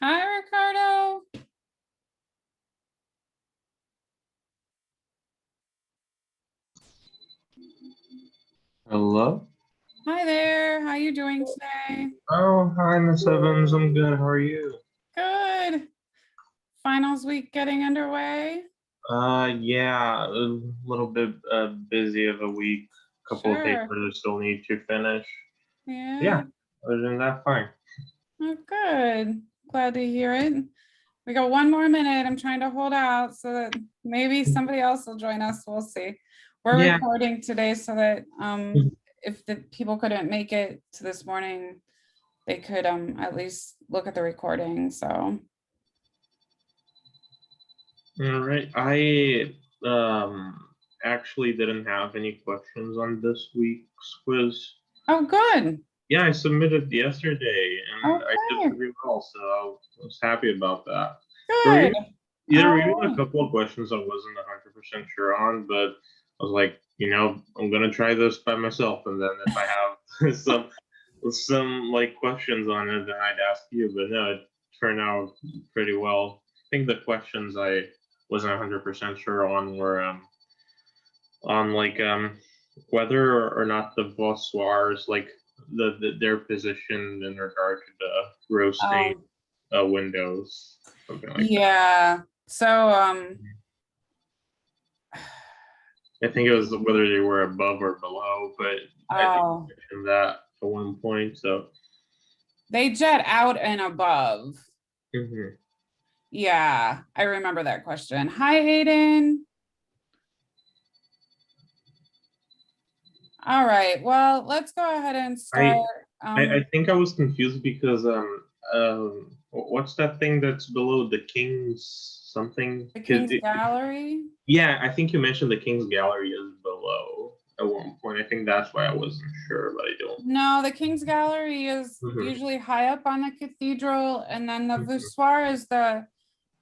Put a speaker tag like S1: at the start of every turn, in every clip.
S1: Hi, Ricardo.
S2: Hello?
S1: Hi there. How you doing today?
S2: Oh, hi, Miss Evans. I'm good. How are you?
S1: Good. Finals week getting underway?
S2: Yeah, a little bit busy of a week. Couple of
S1: Sure.
S2: papers I still need to finish.
S1: Yeah.
S2: Yeah, other than that, fine.
S1: Oh, good. Glad to hear it. We got one more minute. I'm trying to hold out so that maybe somebody else will join us. We'll see. We're
S2: Yeah.
S1: recording today so that if the people couldn't make it to this morning, they could at least look at the recording. So
S2: All right. I actually didn't have any questions on this week's quiz.
S1: oh, good.
S2: Yeah, I submitted yesterday and I did
S1: Okay,
S2: pretty well, so I was happy about that. There were
S1: good.
S2: there were
S1: All
S2: even a
S1: right.
S2: couple of questions I wasn't 100% sure on, but I was like, I'm gonna try this by myself, and then if I have some like questions on it, then I'd ask you. But no, it turned out pretty well. I think the questions I wasn't 100% sure on were on like whether or not the voussoirs like their position in regard to the roasting
S1: Um,
S2: windows, something like that.
S1: yeah. So,
S2: I think it was whether they were above or below, but I think you
S1: oh,
S2: mentioned that at one point. So
S1: they jet out and above.
S2: mhm.
S1: Yeah, I remember that question. Hi, Hayden. All right. Well, let's go ahead and start.
S2: I, I think I was confused because what's that thing that's below the King's something?
S1: The
S2: 'Cause
S1: King's Gallery.
S2: yeah, I think you mentioned the King's Gallery is below at one point. I think that's why I wasn't sure, but I don't.
S1: No, the King's Gallery is
S2: Mhm,
S1: usually high up on the cathedral, and then the
S2: mhm,
S1: voussoir is the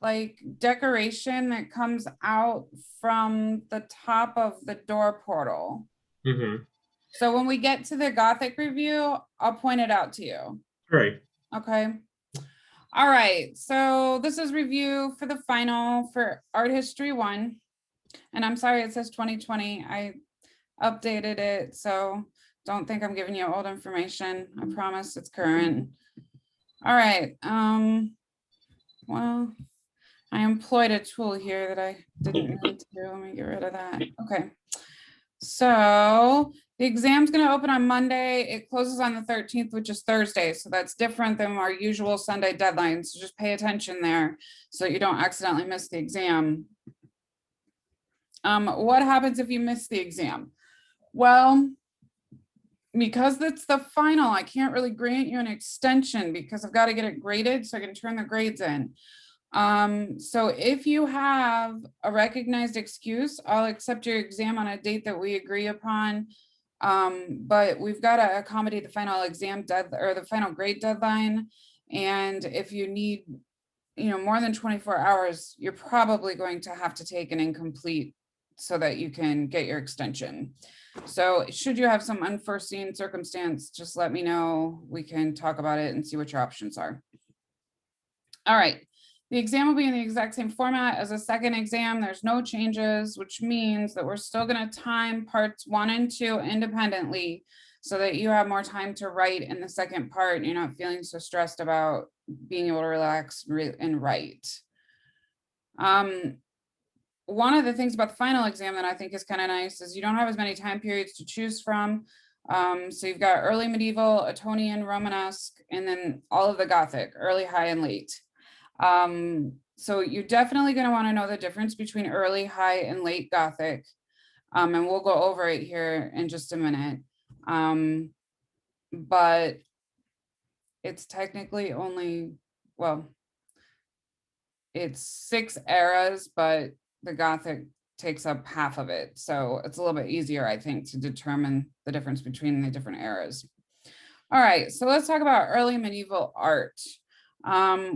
S1: like decoration that comes out from the top of the door portal.
S2: mhm.
S1: So when we get to the Gothic review, I'll point it out to you.
S2: Right.
S1: Okay. All right. So this is review for the final for Art History 1. And I'm sorry it says 2020. I updated it. So don't think I'm giving you old information. I promise it's current. All right. Well, I employed a tool here that I didn't need to. Let me get rid of that. Okay. So the exam's going to open on Monday. It closes on the 13th, which is Thursday. So that's different than our usual Sunday deadline. So just pay attention there so you don't accidentally miss the exam. What happens if you miss the exam? Well, because it's the final, I can't really grant you an extension because I've got to get it graded so I can turn the grades in. So if you have a recognized excuse, I'll accept your exam on a date that we agree upon. But we've got to accommodate the final exam or the final grade deadline. And if you need, more than 24 hours, you're probably going to have to take an incomplete so that you can get your extension. So should you have some unforeseen circumstance, just let me know. We can talk about it and see what your options are. All right. The exam will be in the exact same format as a second exam. There's no changes, which means that we're still going to time parts 1 and 2 independently so that you have more time to write in the second part. And you're not feeling so stressed about being able to relax and write. One of the things about the final exam that I think is kind of nice is you don't have as many time periods to choose from. So you've got early medieval, Etonian, Romanesque, and then all of the Gothic, early, high, and late. So you're definitely going to want to know the difference between early, high, and late Gothic. And we'll go over it here in just a minute. But it's technically only, well, it's 6 eras, but the Gothic takes up half of it. So it's a little bit easier, I think, to determine the difference between the different eras. All right, so let's talk about early medieval art.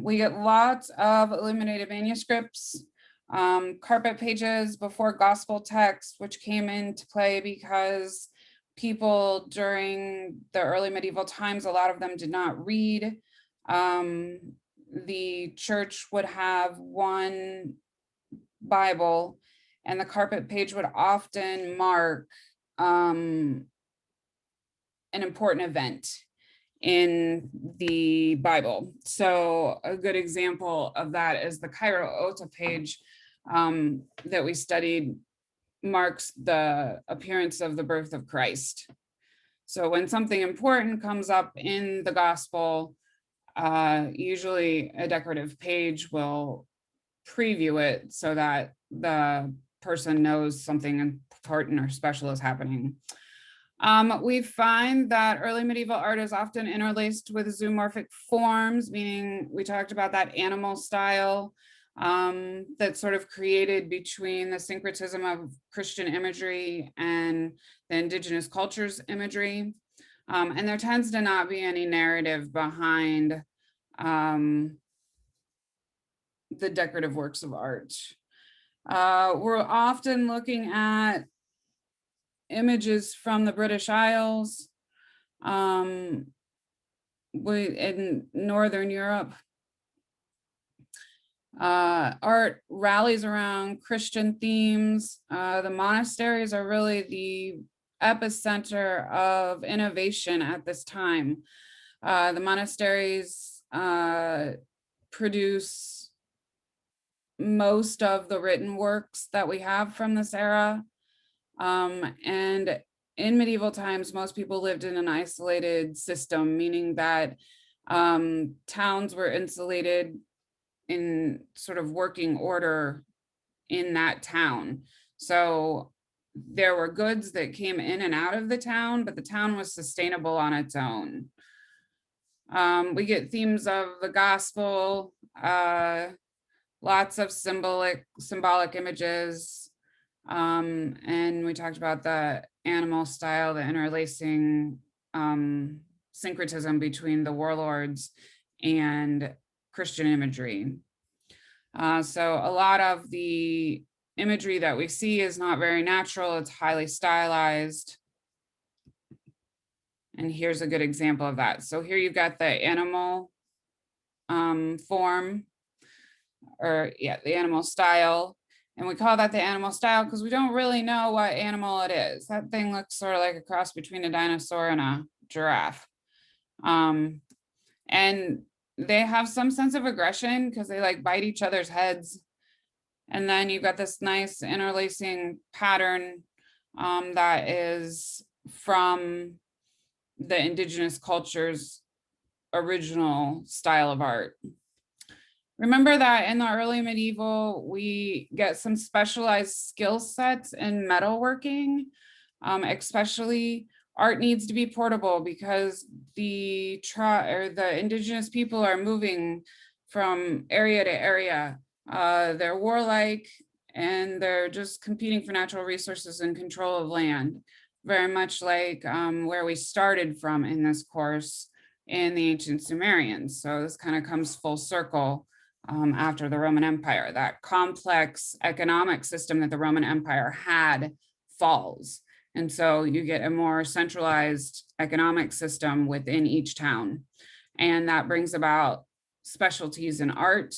S1: We get lots of illuminated manuscripts, carpet pages before gospel text, which came into play because people during the early medieval times, a lot of them did not read. The church would have one Bible, and the carpet page would often mark an important event in the Bible. So a good example of that is the Cairo Ota page that we studied marks the appearance of the birth of Christ. So when something important comes up in the gospel, usually a decorative page will preview it so that the person knows something important or special is happening. We find that early medieval art is often interlaced with zoomorphic forms, meaning we talked about that animal style that's sort of created between the syncretism of Christian imagery and the indigenous cultures imagery. And there tends to not be any narrative behind the decorative works of art. We're often looking at images from the British Isles, in Northern Europe. Art rallies around Christian themes. The monasteries are really the epicenter of innovation at this time. The monasteries produce most of the written works that we have from this era. And in medieval times, most people lived in an isolated system, meaning that towns were insulated in sort of working order in that town. So there were goods that came in and out of the town, but the town was sustainable on its own. We get themes of the gospel, lots of symbolic images. And we talked about the animal style, the interlacing syncretism between the warlords and Christian imagery. So a lot of the imagery that we see is not very natural, it's highly stylized. And here's a good example of that. So here you've got the animal form, or the animal style. And we call that the animal style because we don't really know what animal it is. That thing looks sort of like a cross between a dinosaur and a giraffe. And they have some sense of aggression because they like bite each other's heads. And then you've got this nice interlacing pattern that is from the indigenous culture's original style of art. Remember that in the early medieval, we get some specialized skill sets in metalworking, especially art needs to be portable because the indigenous people are moving from area to area. They're warlike and they're just competing for natural resources and control of land, very much like where we started from in this course in the ancient Sumerians. So this kind of comes full circle after the Roman Empire. That complex economic system that the Roman Empire had falls. And so you get a more centralized economic system within each town. And that brings about specialties in art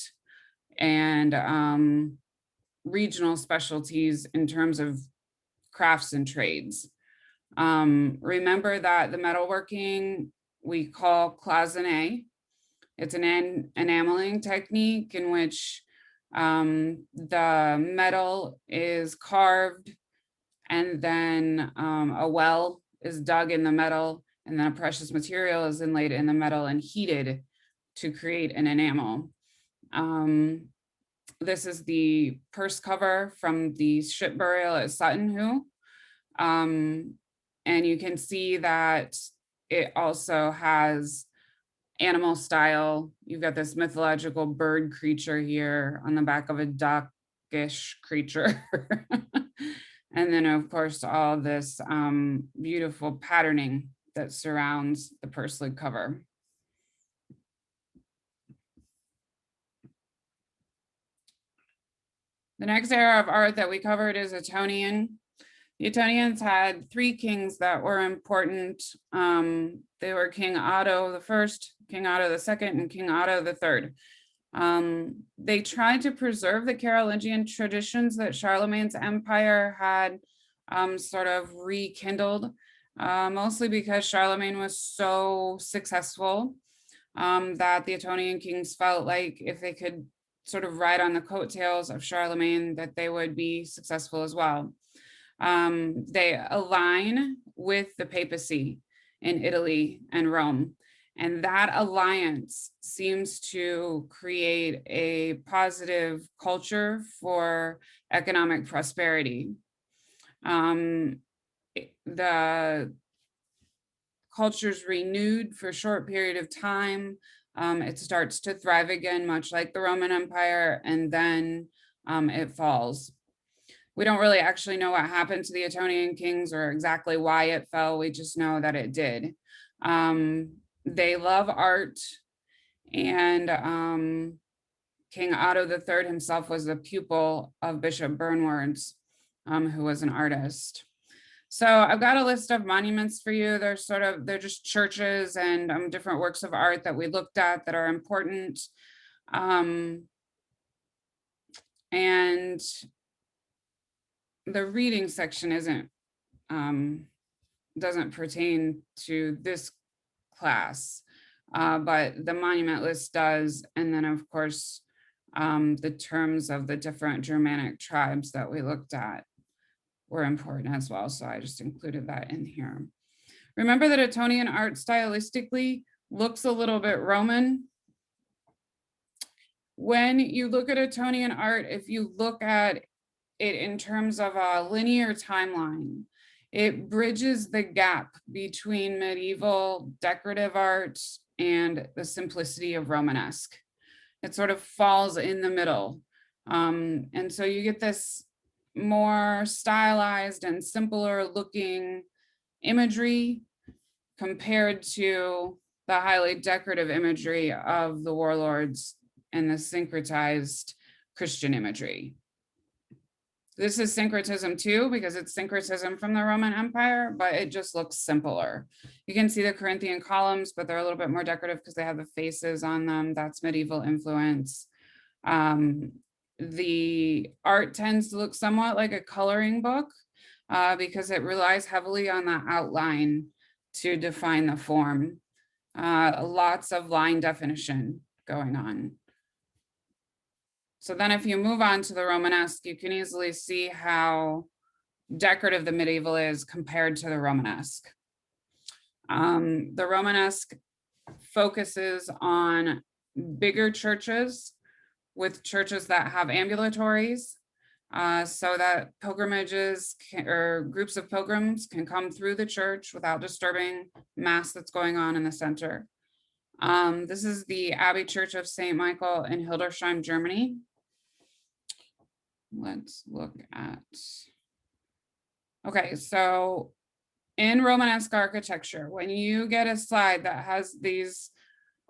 S1: and regional specialties in terms of crafts and trades. Remember that the metalworking we call cloisonné. It's an enameling technique in which the metal is carved and then a well is dug in the metal and then a precious material is inlaid in the metal and heated to create an enamel. This is the purse cover from the ship burial at Sutton Hoo. And you can see that it also has animal style. You've got this mythological bird creature here on the back of a duckish creature. And then of course, all this beautiful patterning that surrounds the purse lid cover. The next era of art that we covered is Etonian. The Etonians had three kings that were important. They were King Otto I, King Otto II, and King Otto III. They tried to preserve the Carolingian traditions that Charlemagne's empire had sort of rekindled, mostly because Charlemagne was so successful that the Etonian kings felt like if they could sort of ride on the coattails of Charlemagne, that they would be successful as well. They align with the papacy in Italy and Rome. And that alliance seems to create a positive culture for economic prosperity. The culture's renewed for a short period of time. It starts to thrive again, much like the Roman Empire, and then it falls. We don't really actually know what happened to the Etonian kings or exactly why it fell. We just know that it did. They love art, and King Otto III himself was a pupil of Bishop Bernwards, who was an artist. So I've got a list of monuments for you. They're just churches and different works of art that we looked at that are important. And the reading section doesn't pertain to this class, but the monument list does. And then of course, the terms of the different Germanic tribes that we looked at were important as well. So I just included that in here. Remember that Etonian art stylistically looks a little bit Roman. When you look at Etonian art, if you look at it in terms of a linear timeline, it bridges the gap between medieval decorative art and the simplicity of Romanesque. It sort of falls in the middle. And so you get this more stylized and simpler looking imagery compared to the highly decorative imagery of the warlords and the syncretized Christian imagery. This is syncretism too, because it's syncretism from the Roman Empire, but it just looks simpler. You can see the Corinthian columns, but they're a little bit more decorative because they have the faces on them. That's medieval influence. The art tends to look somewhat like a coloring book because it relies heavily on the outline to define the form. Lots of line definition going on. So then if you move on to the Romanesque, you can easily see how decorative the medieval is compared to the Romanesque. The Romanesque focuses on bigger churches with churches that have ambulatories so that pilgrimages or groups of pilgrims can come through the church without disturbing mass that's going on in the center. This is the Abbey Church of St. Michael in Hildesheim, Germany. Let's look at. Okay, so in Romanesque architecture, when you get a slide that has these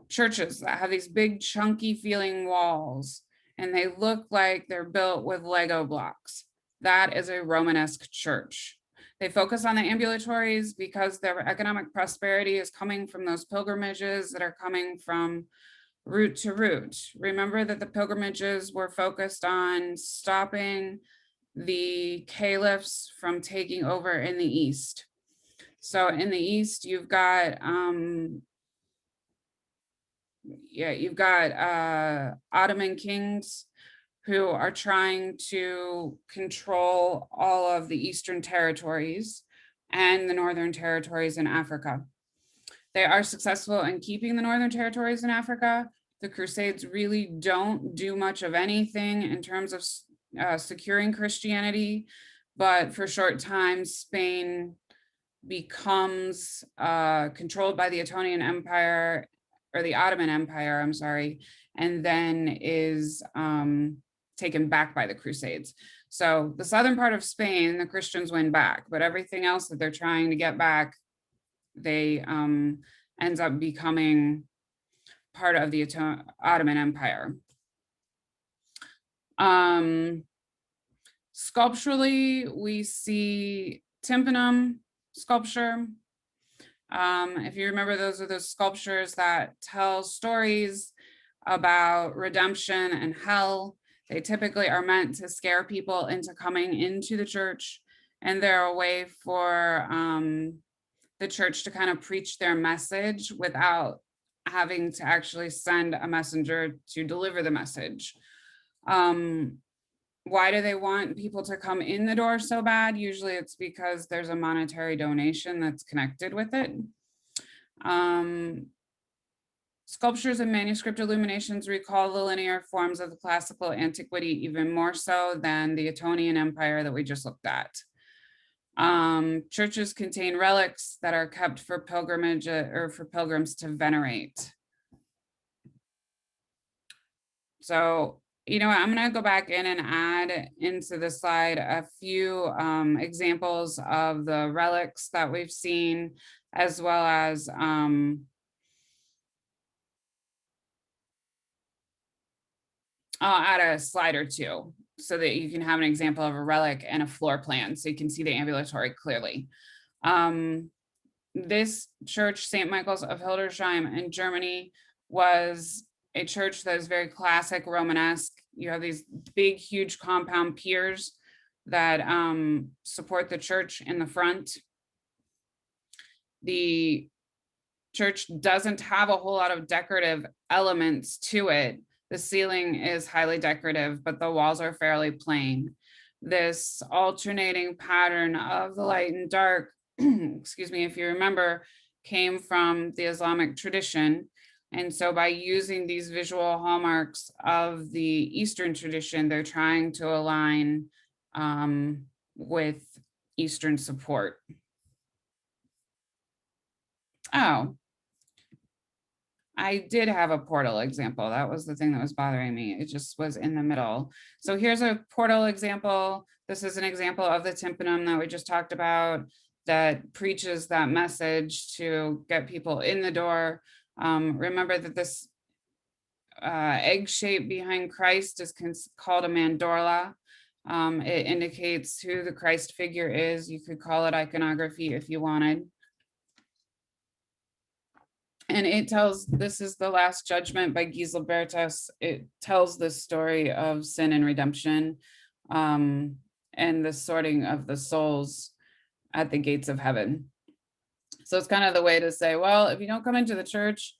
S1: churches that have these big chunky feeling walls and they look like they're built with Lego blocks, that is a Romanesque church. They focus on the ambulatories because their economic prosperity is coming from those pilgrimages that are coming from route to route. Remember that the pilgrimages were focused on stopping the caliphs from taking over in the East. So in the East, you've got Ottoman kings who are trying to control all of the Eastern territories and the Northern territories in Africa. They are successful in keeping the Northern territories in Africa. The Crusades really don't do much of anything in terms of securing Christianity, but for a short time, Spain becomes controlled by the Ottoman Empire, or the Ottoman Empire, I'm sorry, and then is taken back by the Crusades. So the southern part of Spain, the Christians win back, but everything else that they're trying to get back, they ends up becoming part of the Ottoman Empire. Sculpturally, we see tympanum sculpture. If you remember, those are those sculptures that tell stories about redemption and hell. They typically are meant to scare people into coming into the church, and they're a way for the church to kind of preach their message without having to actually send a messenger to deliver the message. Why do they want people to come in the door so bad? Usually it's because there's a monetary donation that's connected with it. Sculptures and manuscript illuminations recall the linear forms of the classical antiquity even more so than the Ottonian Empire that we just looked at. Churches contain relics that are kept for pilgrimage or for pilgrims to venerate. So, you know, I'm going to go back in and add into the slide a few examples of the relics that we've seen, as well as I'll add a slide or two so that you can have an example of a relic and a floor plan so you can see the ambulatory clearly. This church, St. Michael's of Hildesheim in Germany, was a church that is very classic Romanesque. You have these big, huge compound piers that support the church in the front. The church doesn't have a whole lot of decorative elements to it. The ceiling is highly decorative, but the walls are fairly plain. This alternating pattern of the light and dark, excuse me, if you remember, came from the Islamic tradition. And so by using these visual hallmarks of the Eastern tradition, they're trying to align with Eastern support. Oh, I did have a portal example. That was the thing that was bothering me. It just was in the middle. So here's a portal example. This is an example of the tympanum that we just talked about that preaches that message to get people in the door. Remember that this egg shape behind Christ is called a mandorla. It indicates who the Christ figure is. You could call it iconography if you wanted. And it tells, this is the Last Judgment by Giselbertus. It tells the story of sin and redemption and the sorting of the souls at the gates of heaven. So it's kind of the way to say, well, if you don't come into the church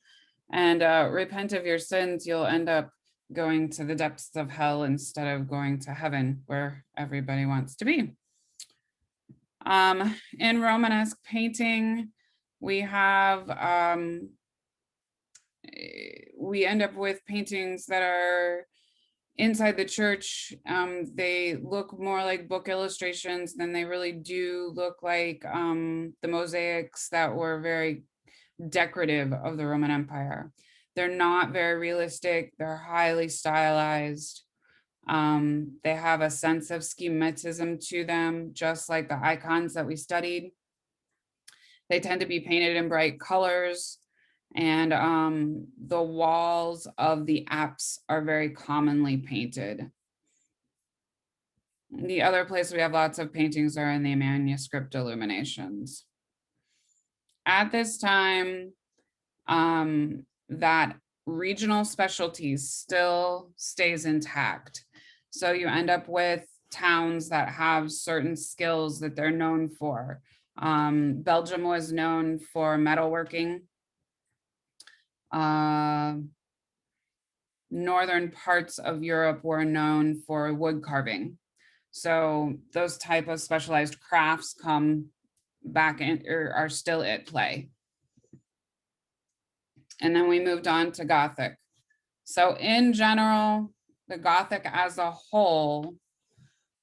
S1: and repent of your sins, you'll end up going to the depths of hell instead of going to heaven where everybody wants to be. In Romanesque painting, we have, we end up with paintings that are inside the church. They look more like book illustrations than they really do look like the mosaics that were very decorative of the Roman Empire. They're not very realistic. They're highly stylized. They have a sense of schematism to them, just like the icons that we studied. They tend to be painted in bright colors, and the walls of the apse are very commonly painted. The other place we have lots of paintings are in the manuscript illuminations. At this time, that regional specialties still stays intact. So you end up with towns that have certain skills that they're known for. Belgium was known for metalworking. Northern parts of Europe were known for wood carving. So those type of specialized crafts come back in, or are still at play. And then we moved on to Gothic. So in general, the Gothic as a whole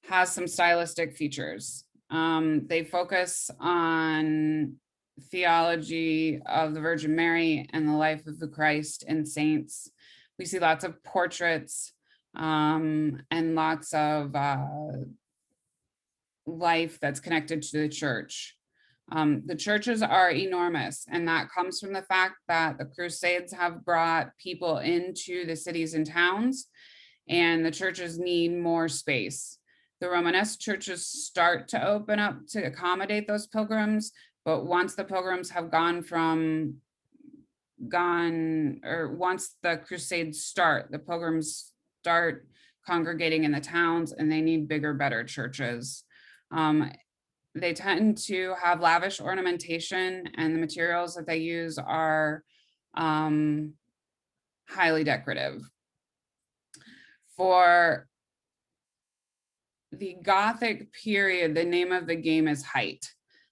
S1: has some stylistic features. They focus on theology of the Virgin Mary and the life of the Christ and saints. We see lots of portraits and lots of life that's connected to the church. The churches are enormous, and that comes from the fact that the Crusades have brought people into the cities and towns, and the churches need more space. The Romanesque churches start to open up to accommodate those pilgrims, but once the pilgrims have once the Crusades start, the pilgrims start congregating in the towns, and they need bigger, better churches. They tend to have lavish ornamentation, and the materials that they use are highly decorative. For the Gothic period, the name of the game is height.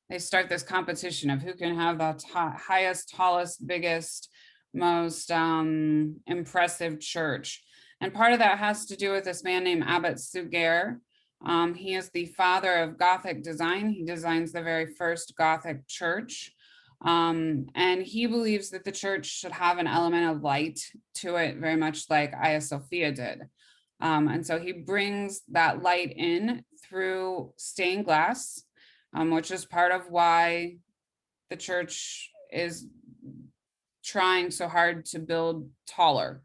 S1: They start this competition of who can have the highest, tallest, biggest, most impressive church. And part of that has to do with this man named Abbot Suger. He is the father of Gothic design. He designs the very first Gothic church. And he believes that the church should have an element of light to it, very much like Hagia Sophia did. And so he brings that light in through stained glass, which is part of why the church is trying so hard to build taller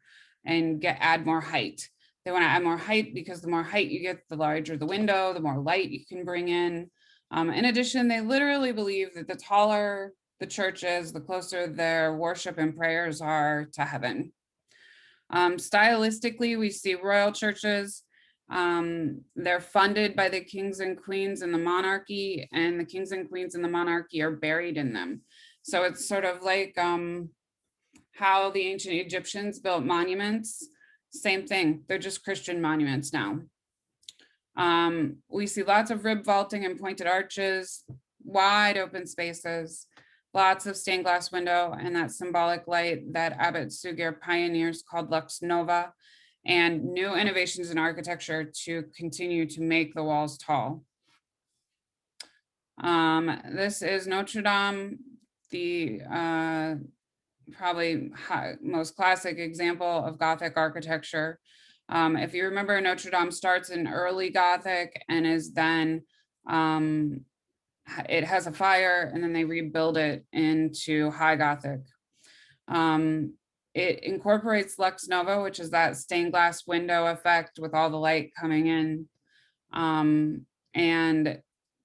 S1: and add more height. They want to add more height because the more height you get, the larger the window, the more light you can bring in. In addition, they literally believe that the taller the church is, the closer their worship and prayers are to heaven. Stylistically, we see royal churches. They're funded by the kings and queens in the monarchy, and the kings and queens in the monarchy are buried in them. So it's sort of like how the ancient Egyptians built monuments. Same thing, they're just Christian monuments now. We see lots of rib vaulting and pointed arches, wide open spaces, lots of stained glass window, and that symbolic light that Abbot Suger pioneers called Lux Nova, and new innovations in architecture to continue to make the walls tall. This is Notre Dame, the probably most classic example of Gothic architecture. If you remember, Notre Dame starts in early Gothic and is then, it has a fire and then they rebuild it into high Gothic. It incorporates Lux Nova, which is that stained glass window effect with all the light coming in. And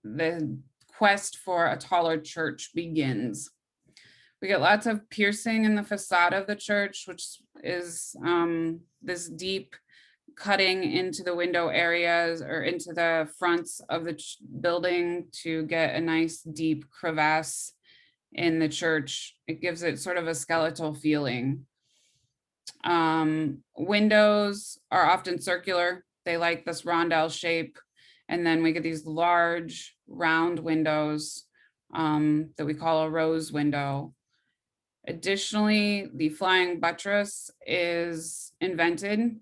S1: the quest for a taller church begins. We get lots of piercing in the facade of the church, which is this deep cutting into the window areas or into the fronts of the building to get a nice deep crevasse in the church. It gives it sort of a skeletal feeling. Windows are often circular. They like this rondelle shape. And then we get these large round windows that we call a rose window. Additionally, the flying buttress is invented,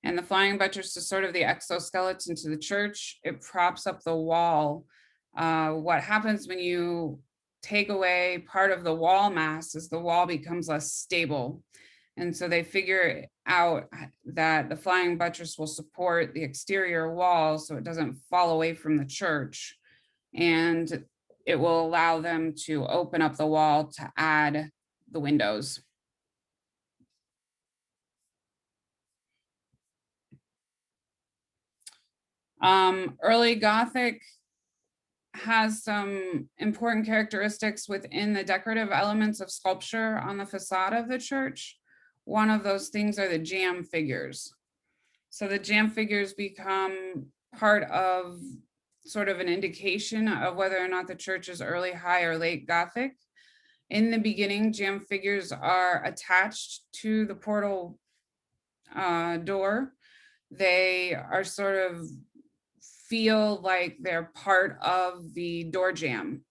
S1: and the flying buttress is sort of the exoskeleton to the church. It props up the wall. What happens when you take away part of the wall mass as the wall becomes less stable. And so they figure out that the flying buttress will support the exterior wall so it doesn't fall away from the church. And it will allow them to open up the wall to add the windows. Early Gothic has some important characteristics within the decorative elements of sculpture on the facade of the church. One of those things are the jamb figures. So the jamb figures become part of sort of an indication of whether or not the church is early, high, or late Gothic. In the beginning, jamb figures are attached to the portal door. They are sort of feel like they're part of the door jamb.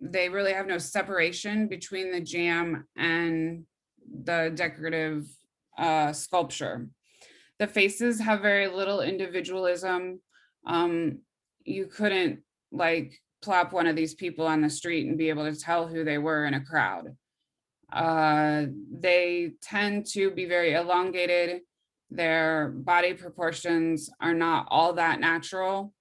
S1: They really have no separation between the jamb and the decorative sculpture. The faces have very little individualism. You couldn't like plop one of these people on the street and be able to tell who they were in a crowd. They tend to be very elongated. Their body proportions are not all that natural.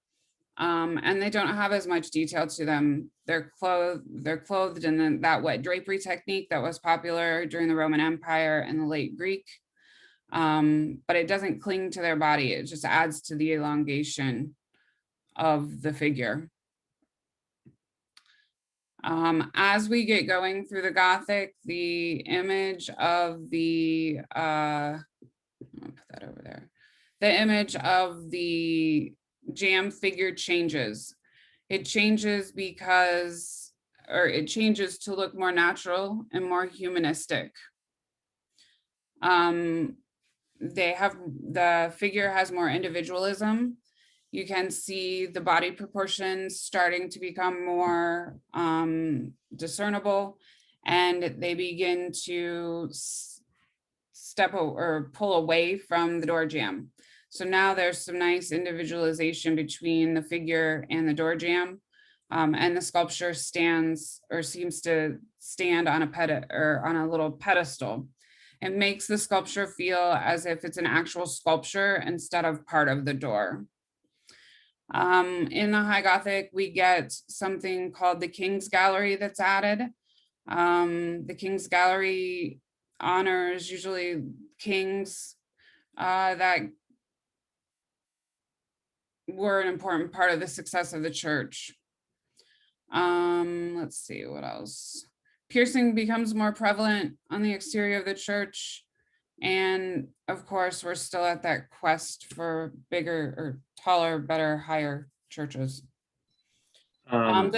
S1: And they don't have as much detail to them. They're clothed in that wet drapery technique that was popular during the Roman Empire and the late Greek. But it doesn't cling to their body. It just adds to the elongation of the figure. As we get going through the Gothic, the image of the, I'll put that over there. The image of the jamb figure changes. It changes because, or it changes to look more natural and more humanistic. The figure has more individualism. You can see the body proportions starting to become more discernible, and they begin to step or pull away from the door jamb. So now there's some nice individualization between the figure and the door jamb, and the sculpture stands or seems to stand on a little pedestal. It makes the sculpture feel as if it's an actual sculpture instead of part of the door. In the High Gothic, we get something called the King's Gallery that's added. The King's Gallery honors usually kings that were an important part of the success of the church. Let's see what else. Piercing becomes more prevalent on the exterior of the church. And of course, we're still at that quest for bigger or taller, better, higher churches. Go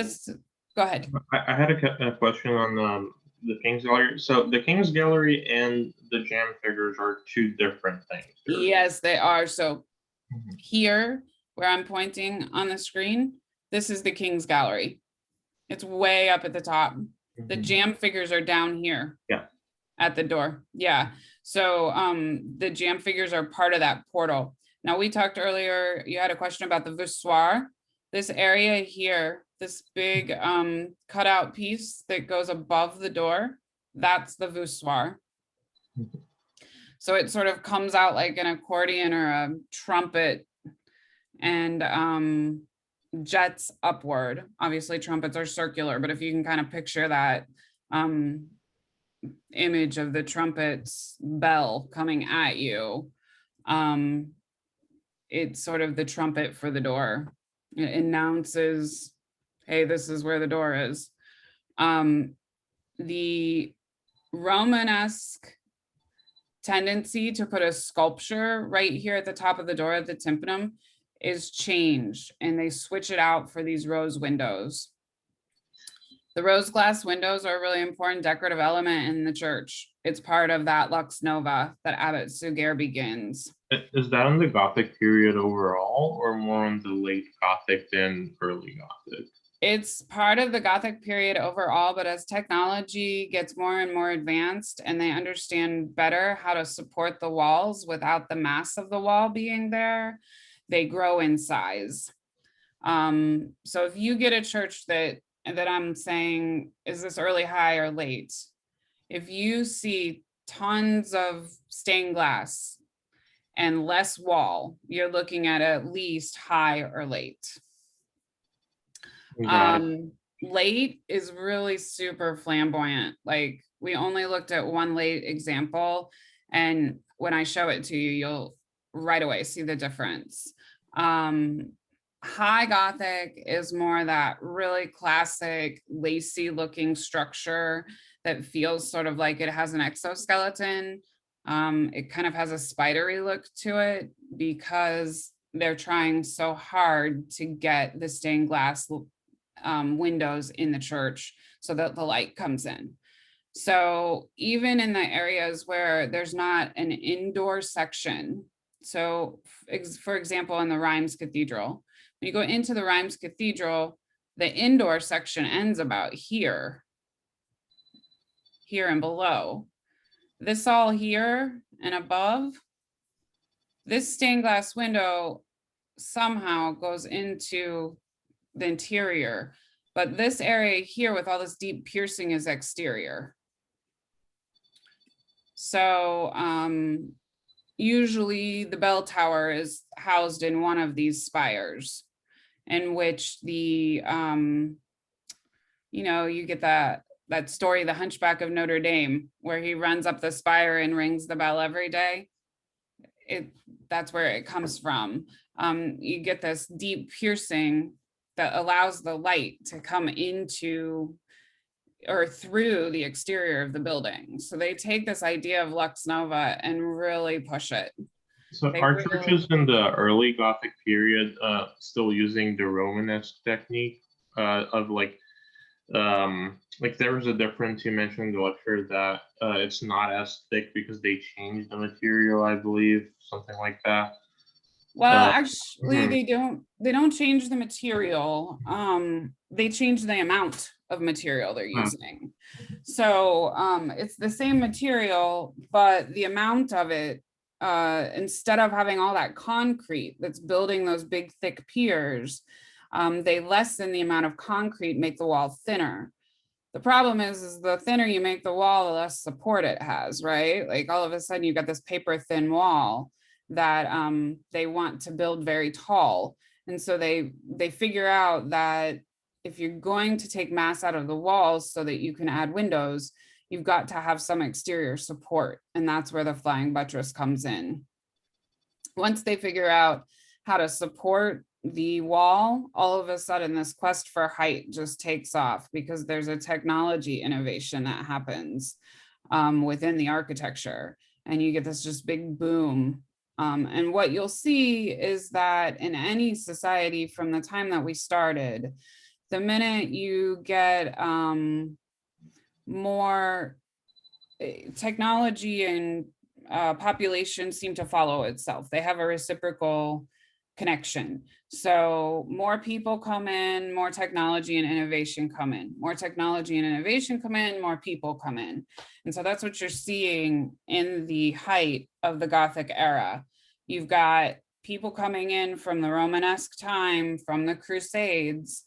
S1: ahead.
S2: I had a question on the King's Gallery. So the King's Gallery and the jamb figures are two different things.
S1: Yes, they are. So here, where I'm pointing on the screen, this is the King's Gallery. It's way up at the top. The jamb figures are down here.
S2: Yeah.
S1: At the door. Yeah. So the jamb figures are part of that portal. Now we talked earlier, you had a question about the voussoir. This area here, this big cutout piece that goes above the door, that's the voussoir. So it sort of comes out like an accordion or a trumpet and jets upward. Obviously trumpets are circular, but if you can kind of picture that image of the trumpet's bell coming at you, it's sort of the trumpet for the door. It announces, hey, this is where the door is. The Romanesque tendency to put a sculpture right here at the top of the door at the tympanum is changed, and they switch it out for these rose windows. The rose glass windows are a really important decorative element in the church. It's part of that Lux Nova that Abbot Suger begins.
S2: Is that in the Gothic period overall, or more in the late Gothic than early Gothic?
S1: It's part of the Gothic period overall, but as technology gets more and more advanced and they understand better how to support the walls without the mass of the wall being there, they grow in size. So if you get a church that, and that I'm saying, is this early, high, or late? If you see tons of stained glass and less wall, you're looking at least high or late.
S2: Got it.
S1: Late is really super flamboyant. Like, we only looked at one late example, and when I show it to you, you'll right away see the difference. High Gothic is more that really classic lacy looking structure that feels sort of like it has an exoskeleton. It kind of has a spidery look to it because they're trying so hard to get the stained glass windows in the church so that the light comes in. So even in the areas where there's not an indoor section, so for example, in the Reims Cathedral, when you go into the Reims Cathedral, the indoor section ends about here and below. This all here and above, this stained glass window somehow goes into the interior, but this area here with all this deep piercing is exterior. So usually the bell tower is housed in one of these spires, in which the you get that story, The Hunchback of Notre Dame, where he runs up the spire and rings the bell every day. That's where it comes from. You get this deep piercing that allows the light to come into or through the exterior of the building. So they take this idea of Lux Nova and really push it.
S2: So
S1: They
S2: are
S1: really-
S2: churches in the early Gothic period still using the Romanesque technique of like there was a difference you mentioned in the lecture that it's not as thick because they changed the material, I believe, something like that.
S1: Well, actually, they don't change the material. They change the amount of material they're using. So it's the same material, but the amount of it, instead of having all that concrete that's building those big thick piers, they lessen the amount of concrete, make the wall thinner. The problem is the thinner you make the wall, the less support it has, right? Like all of a sudden you've got this paper thin wall that they want to build very tall. And so they figure out that if you're going to take mass out of the walls so that you can add windows, you've got to have some exterior support. And that's where the flying buttress comes in. Once they figure out how to support the wall, all of a sudden this quest for height just takes off because there's a technology innovation that happens within the architecture. And you get this just big boom. And what you'll see is that in any society from the time that we started, the minute you get more technology and population seem to follow itself. They have a reciprocal connection. So more people come in, more technology and innovation come in, more technology and innovation come in, more people come in. And so that's what you're seeing in the height of the Gothic era. You've got people coming in from the Romanesque time, from the Crusades,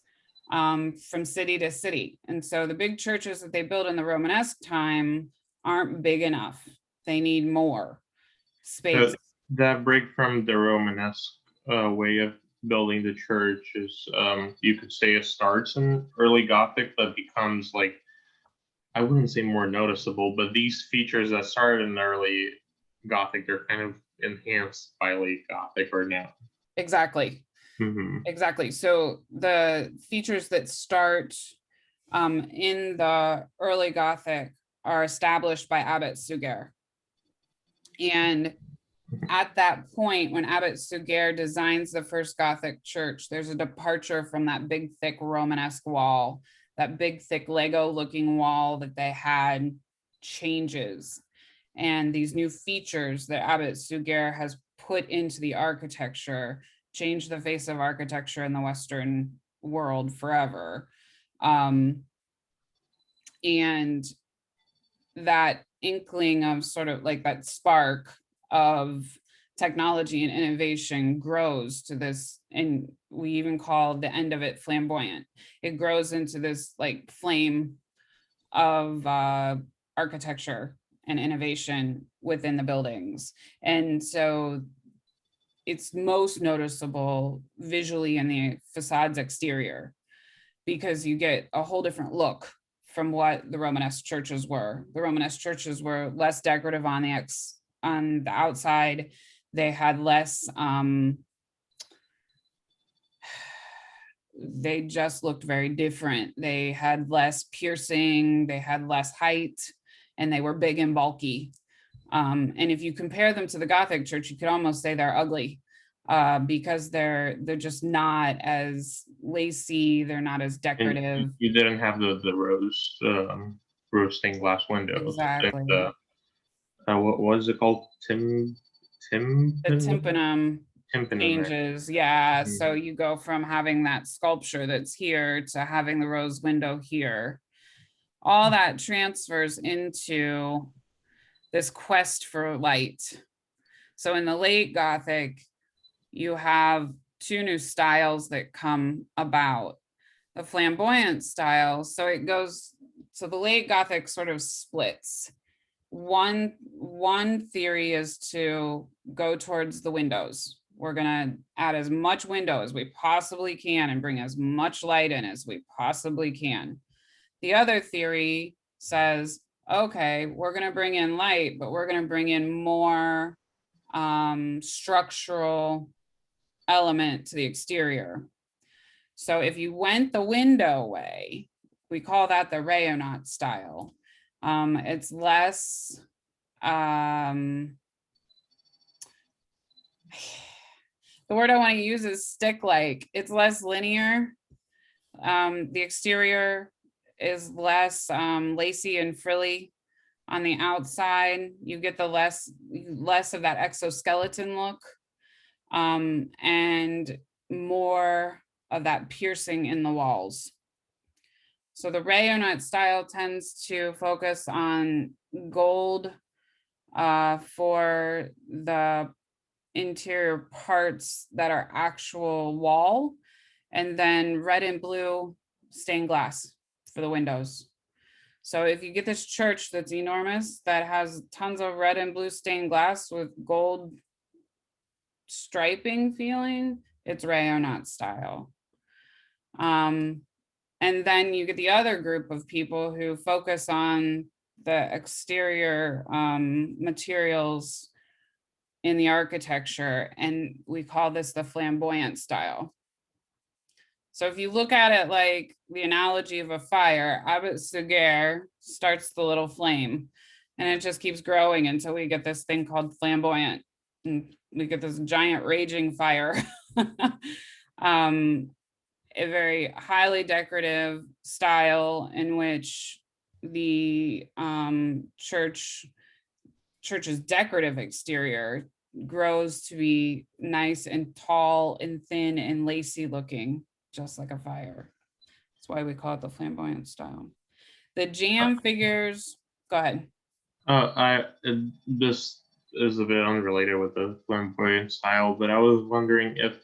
S1: from city to city. And so the big churches that they built in the Romanesque time aren't big enough. They need more space.
S2: That break from the Romanesque way of building the church is, you could say, it starts in early Gothic, but becomes like, I wouldn't say more noticeable, but these features that started in early Gothic are kind of enhanced by late Gothic or now.
S1: Exactly.
S2: Mm-hmm.
S1: Exactly. So the features that start in the early Gothic are established by Abbot Suger. And at that point, when Abbot Suger designs the first Gothic church, there's a departure from that big, thick Romanesque wall. That big, thick Lego-looking wall that they had changes. And these new features that Abbot Suger has put into the architecture change the face of architecture in the Western world forever. And that inkling of sort of like that spark of technology and innovation grows to this, and we even call the end of it flamboyant. It grows into this like flame of architecture and innovation within the buildings. And so it's most noticeable visually in the facade's exterior, because you get a whole different look from what the Romanesque churches were. The Romanesque churches were less decorative on the outside. They had less, they just looked very different. They had less piercing, they had less height, and they were big and bulky. And if you compare them to the Gothic church, you could almost say they're ugly, because they're just not as lacy, they're not as
S2: And
S1: decorative.
S2: you didn't have the rose stained glass windows.
S1: Exactly.
S2: What was it called?
S1: The
S2: Tympanum?
S1: tympanum
S2: Tympanum.
S1: changes, yeah.
S2: Mm.
S1: So you go from having that sculpture that's here to having the rose window here. All that transfers into this quest for light. So in the late Gothic, you have two new styles that come about. The flamboyant style, so it goes, so the late Gothic sort of splits. One theory is to go towards the windows. We're gonna add as much window as we possibly can and bring as much light in as we possibly can. The other theory says, okay, we're gonna bring in light, but we're gonna bring in more structural element to the exterior. So if you went the window way, we call that the Rayonnaute style. It's less, the word I want to use is stick-like. It's less linear. The exterior is less lacy and frilly. On the outside, you get the less of that exoskeleton look, and more of that piercing in the walls. So the Rayonnaute style tends to focus on gold for the interior parts that are actual wall, and then red and blue stained glass for the windows. So if you get this church that's enormous, that has tons of red and blue stained glass with gold striping feeling, it's Rayonnaute style. And then you get the other group of people who focus on the exterior materials in the architecture, and we call this the flamboyant style. So if you look at it like the analogy of a fire, Abbot Suger starts the little flame, and it just keeps growing until we get this thing called flamboyant, and we get this giant raging fire. A very highly decorative style in which the church's decorative exterior grows to be nice and tall and thin and lacy looking, just like a fire. That's why we call it the flamboyant style. The jam figures, go ahead.
S2: This is a bit unrelated with the flamboyant style, but I was wondering if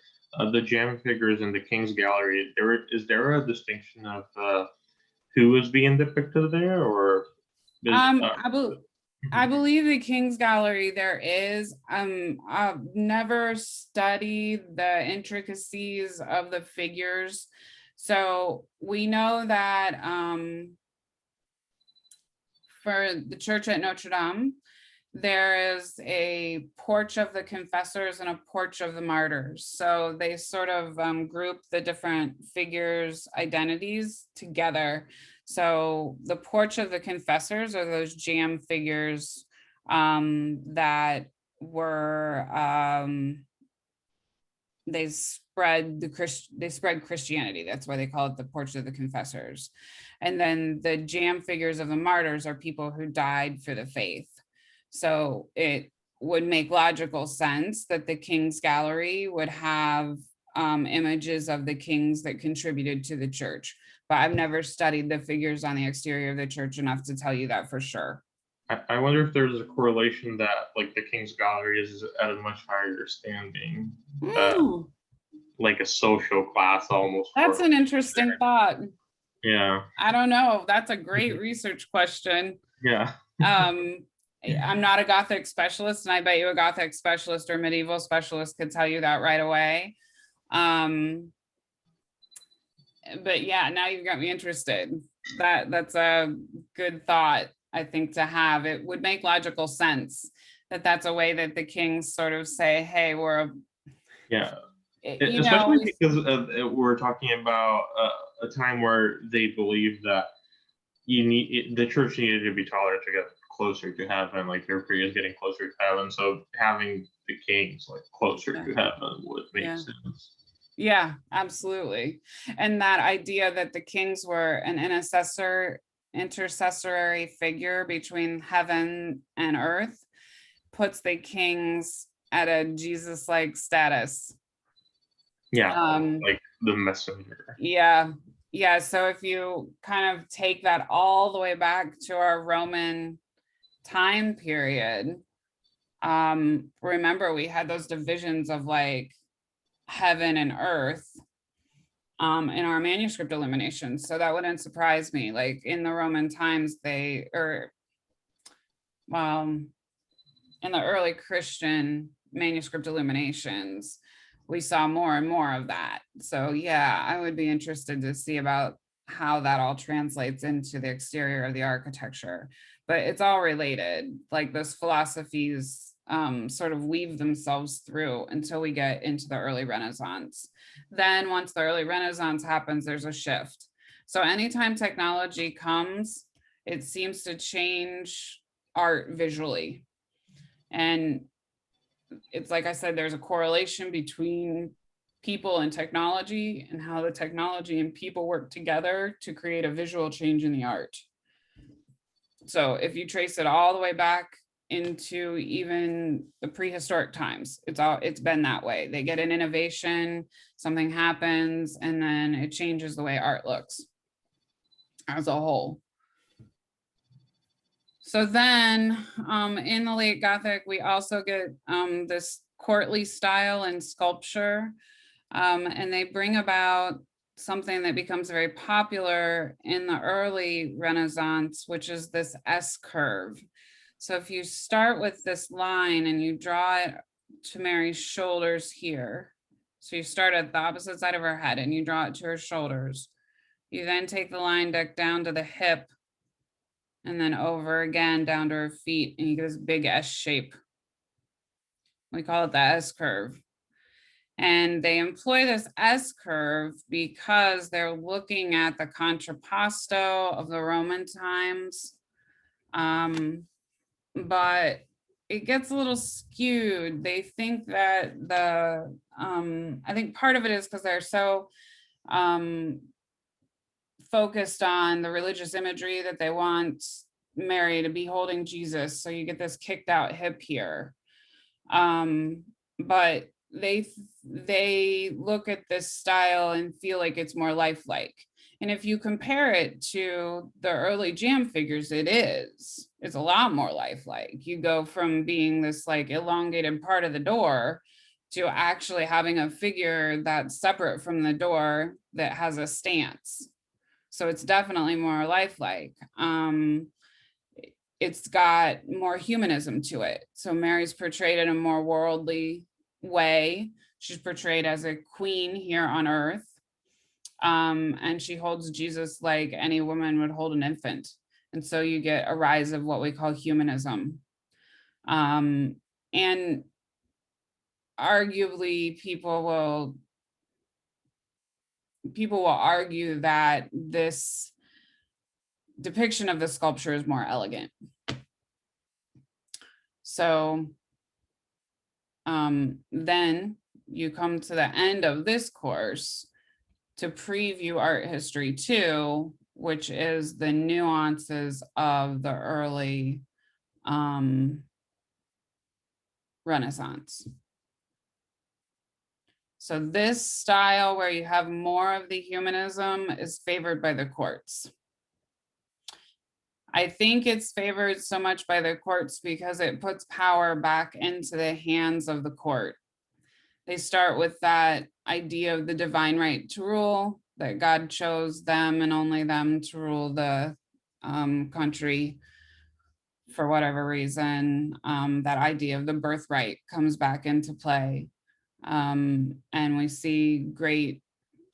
S2: the jam figures in the King's Gallery, is there a distinction of who is being depicted there, or?
S1: I believe the King's Gallery there is. I've never studied the intricacies of the figures, so we know that for the church at Notre Dame, there is a porch of the confessors and a porch of the martyrs. So they sort of group the different figures' identities together. So the porch of the confessors are those jam figures that were, they spread Christianity. That's why they call it the porch of the confessors. And then the jam figures of the martyrs are people who died for the faith. So it would make logical sense that the King's Gallery would have images of the kings that contributed to the church. But I've never studied the figures on the exterior of the church enough to tell you that for sure.
S2: I wonder if there's a correlation that like the King's Gallery is at a much higher standing, uh,
S1: Mm,
S2: like a social class almost
S1: that's
S2: for
S1: an interesting thought.
S2: yeah
S1: I don't know. That's a great research question.
S2: yeah
S1: Um, I'm not a Gothic specialist, and I bet you a Gothic specialist or medieval specialist could tell you that right away. But yeah, now you've got me interested. That's a good thought, I think, to have. It would make logical sense that that's a way that the kings sort of say, "Hey,
S2: yeah.
S1: you know,
S2: Especially because we're talking about a time where they believed that the church needed to be taller to get closer to heaven, like their prayers getting closer to heaven. So having the kings like closer
S1: yeah,
S2: to heaven would make
S1: yeah.
S2: sense.
S1: Yeah, absolutely. And that idea that the kings were an intercessory figure between heaven and earth puts the kings at a Jesus-like status.
S2: Yeah,
S1: Um,
S2: like the messenger.
S1: yeah, yeah. So if you kind of take that all the way back to our Roman time period, remember we had those divisions of like heaven and earth in our manuscript illuminations. So that wouldn't surprise me. Like in the Roman times, well, in the early Christian manuscript illuminations, we saw more and more of that. So yeah, I would be interested to see about how that all translates into the exterior of the architecture. But it's all related. Like those philosophies sort of weave themselves through until we get into the early Renaissance. Then once the early Renaissance happens, there's a shift. So anytime technology comes, it seems to change art visually. And it's like I said, there's a correlation between people and technology and how the technology and people work together to create a visual change in the art. So if you trace it all the way back into even the prehistoric times, it's been that way. They get an innovation, something happens, and then it changes the way art looks as a whole. So then in the late Gothic, we also get this courtly style and sculpture. And they bring about something that becomes very popular in the early Renaissance, which is this S curve. So if you start with this line and you draw it to Mary's shoulders here, so you start at the opposite side of her head and you draw it to her shoulders. You then take the line deck down to the hip and then over again down to her feet, and you get this big S shape. We call it the S curve. And they employ this S curve because they're looking at the contrapposto of the Roman times. But it gets a little skewed. They think that I think part of it is because they're so focused on the religious imagery that they want Mary to be holding Jesus. So you get this kicked out hip here. But they look at this style and feel like it's more lifelike. And if you compare it to the early jam figures, it's a lot more lifelike. You go from being this like elongated part of the door to actually having a figure that's separate from the door that has a stance. So it's definitely more lifelike. It's got more humanism to it. So Mary's portrayed in a more worldly way. She's portrayed as a queen here on earth. And she holds Jesus like any woman would hold an infant. And so you get a rise of what we call humanism. And arguably people will argue that this depiction of the sculpture is more elegant. So then you come to the end of this course to preview art history 2, which is the nuances of the early Renaissance. So this style where you have more of the humanism is favored by the courts. I think it's favored so much by the courts because it puts power back into the hands of the court. They start with that idea of the divine right to rule, that God chose them and only them to rule the country for whatever reason. That idea of the birthright comes back into play. And we see great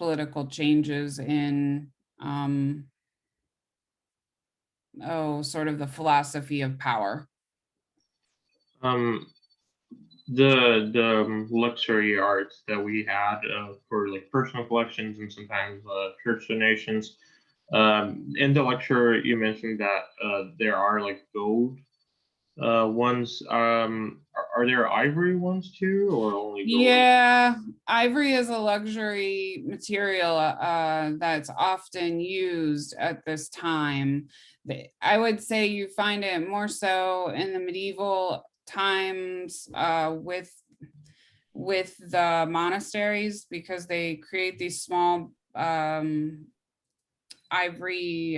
S1: political changes in sort of the philosophy of power.
S2: Um, the luxury arts that we had for like personal collections and sometimes church donations. In the lecture, you mentioned that there are like gold ones. Are there ivory ones too, or only gold?
S1: Yeah, ivory is a luxury material that's often used at this time. I would say you find it more so in the medieval times with the monasteries, because they create these small ivory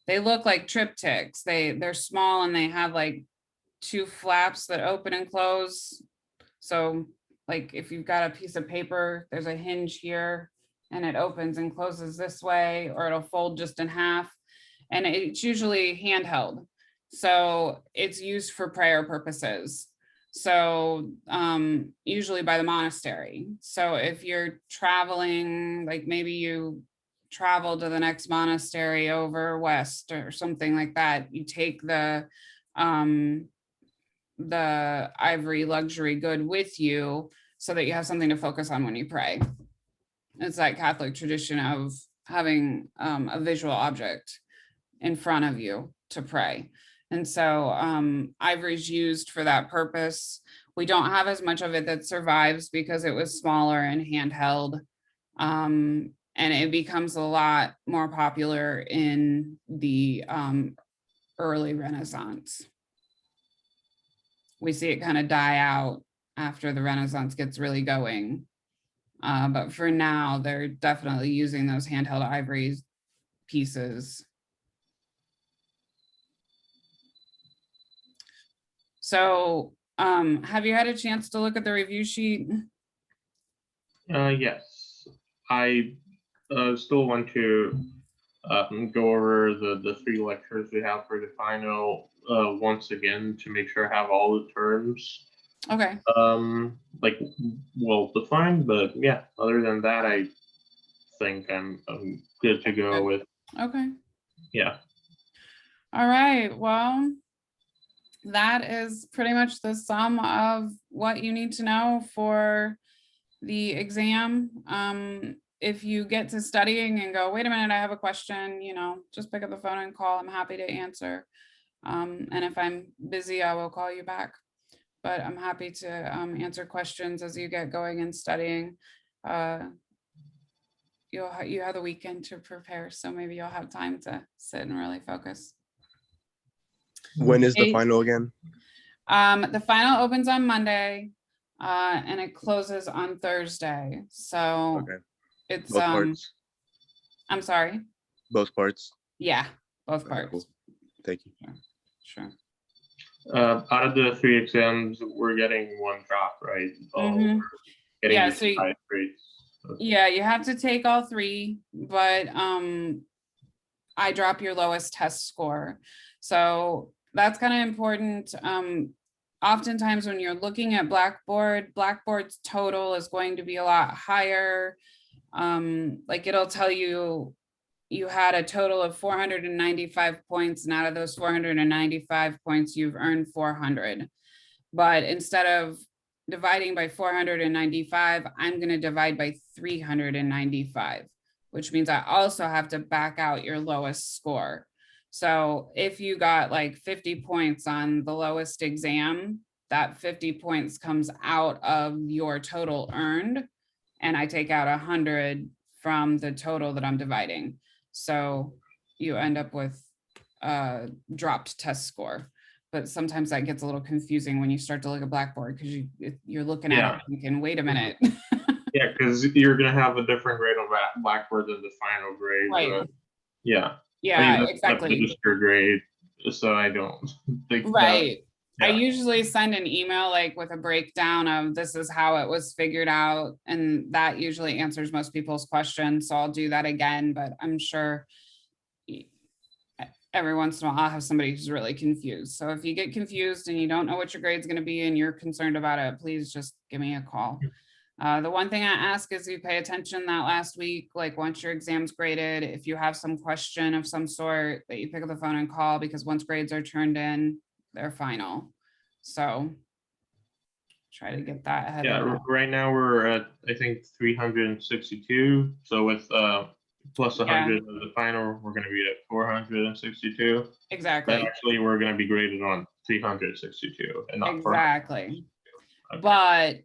S1: they look like triptychs. They're small and they have like two flaps that open and close. So like if you've got a piece of paper, there's a hinge here and it opens and closes this way, or it'll fold just in half. And it's usually handheld. So it's used for prayer purposes. So usually by the monastery. So if you're traveling, like maybe you travel to the next monastery over west or something like that, you take the ivory luxury good with you so that you have something to focus on when you pray. It's that Catholic tradition of having a visual object in front of you to pray. And so ivory is used for that purpose. We don't have as much of it that survives because it was smaller and handheld. And it becomes a lot more popular in the early Renaissance. We see it kind of die out after the Renaissance gets really going. But for now, they're definitely using those handheld ivory pieces. So have you had a chance to look at the review sheet?
S2: Yes, I still want to go over the three lectures we have for the final once again to make sure I have all the terms
S1: Okay.
S2: like well defined. But yeah, other than that, I think I'm good to go with.
S1: Okay.
S2: Yeah.
S1: All right. Well, that is pretty much the sum of what you need to know for the exam. If you get to studying and go, wait a minute, I have a question, just pick up the phone and call. I'm happy to answer. And if I'm busy, I will call you back. But I'm happy to answer questions as you get going and studying. You have the weekend to prepare, so maybe you'll have time to sit and really focus.
S3: When is the final again?
S1: The final opens on Monday, and it closes on Thursday. So
S3: Okay.
S1: it's
S3: Both parts.
S1: I'm sorry.
S3: Both parts.
S1: Yeah, both
S3: Okay,
S1: parts.
S3: cool. Thank you.
S1: Sure.
S2: Out of the three exams, we're getting one drop, right?
S1: Mhm.
S2: Getting
S1: Yeah,
S2: these
S1: so
S2: high grades.
S1: Yeah, you have to take all three, but I drop your lowest test score. So that's kind of important. Oftentimes when you're looking at Blackboard's total is going to be a lot higher. Like it'll tell you had a total of 495 points, and out of those 495 points, you've earned 400. But instead of dividing by 495, I'm going to divide by 395, which means I also have to back out your lowest score. So if you got like 50 points on the lowest exam, that 50 points comes out of your total earned, and I take out 100 from the total that I'm dividing. So you end up with a dropped test score. But sometimes that gets a little confusing when you start to look at Blackboard, because you're looking at it thinking, wait a minute.
S2: Yeah, because you're gonna have a different grade on Blackboard than the final grade.
S1: Right.
S2: Yeah.
S1: Yeah,
S2: that's not
S1: exactly.
S2: register grade, so I don't think that.
S1: Right. I
S2: yeah.
S1: usually send an email like with a breakdown of this is how it was figured out. And that usually answers most people's questions. So I'll do that again, but I'm sure every once in a while I'll have somebody who's really confused. So if you get confused and you don't know what your grade's gonna be and you're concerned about it, please just give me a call. The one thing I ask is you pay attention that last week, like once your exam's graded, if you have some question of some sort, that you pick up the phone and call, because once grades are turned in, they're final. So try to get that ahead
S2: Yeah,
S1: of that.
S2: right now we're at, I think, 362. So with plus
S1: Yeah.
S2: 100 of the final, we're going to be at 462. But
S1: Exactly,
S2: actually, we're going to be graded on 362 and not 400.
S1: exactly.
S2: Okay.
S1: But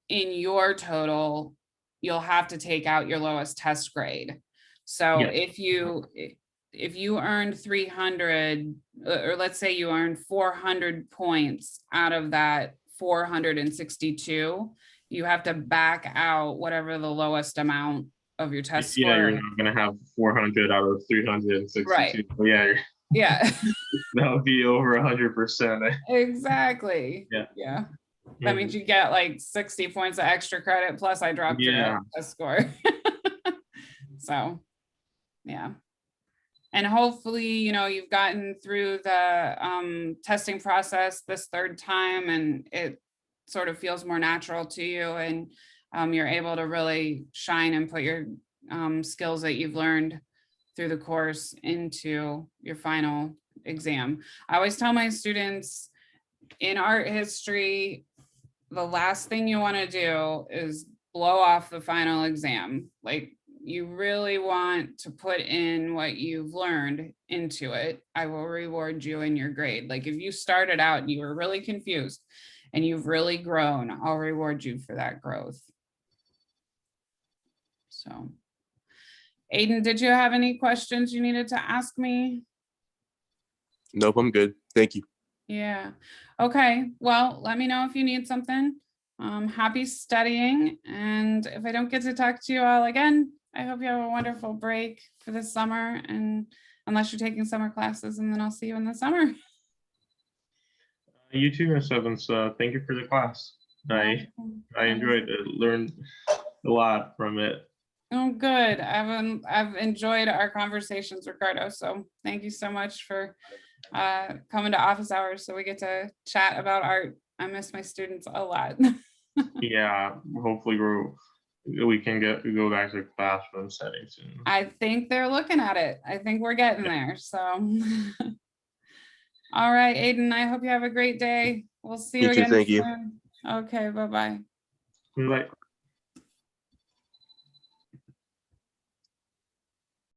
S1: in your total, you'll have to take out your lowest test grade. So
S2: Yeah.
S1: if you earned 300, or let's say you earned 400 points out of that 462, you have to back out whatever the lowest amount of your test
S2: Yeah,
S1: score.
S2: you're not going to have 400 out of 362.
S1: Right.
S2: But yeah,
S1: Yeah,
S2: that would be over 100%.
S1: exactly.
S2: Yeah.
S1: Yeah. That means you get like 60 points of extra credit, plus I dropped
S2: Yeah.
S1: your test score. So, yeah. And hopefully, you've gotten through the testing process this third time and it sort of feels more natural to you, and you're able to really shine and put your skills that you've learned through the course into your final exam. I always tell my students in art history, the last thing you want to do is blow off the final exam. Like, you really want to put in what you've learned into it. I will reward you in your grade. Like, if you started out and you were really confused and you've really grown, I'll reward you for that growth. So, Aiden, did you have any questions you needed to ask me?
S3: Nope, I'm good. Thank you.
S1: Yeah. Okay. Well, let me know if you need something. Happy studying. And if I don't get to talk to you all again, I hope you have a wonderful break for the summer. And unless you're taking summer classes, and then I'll see you in the summer.
S2: You too, Miss Evans. Thank you for the class. I enjoyed it, learned a lot from it.
S1: Oh, good. I've enjoyed our conversations, Ricardo. So thank you so much for coming to office hours so we get to chat about art. I miss my students a lot.
S2: Yeah, hopefully we can go back to classroom setting soon.
S1: I think they're looking at it. I think we're getting there. So, all right, Aiden, I hope you have a great day. We'll see you
S3: You too,
S1: again
S3: thank you.
S1: soon. Okay, bye-bye.
S2: Bye.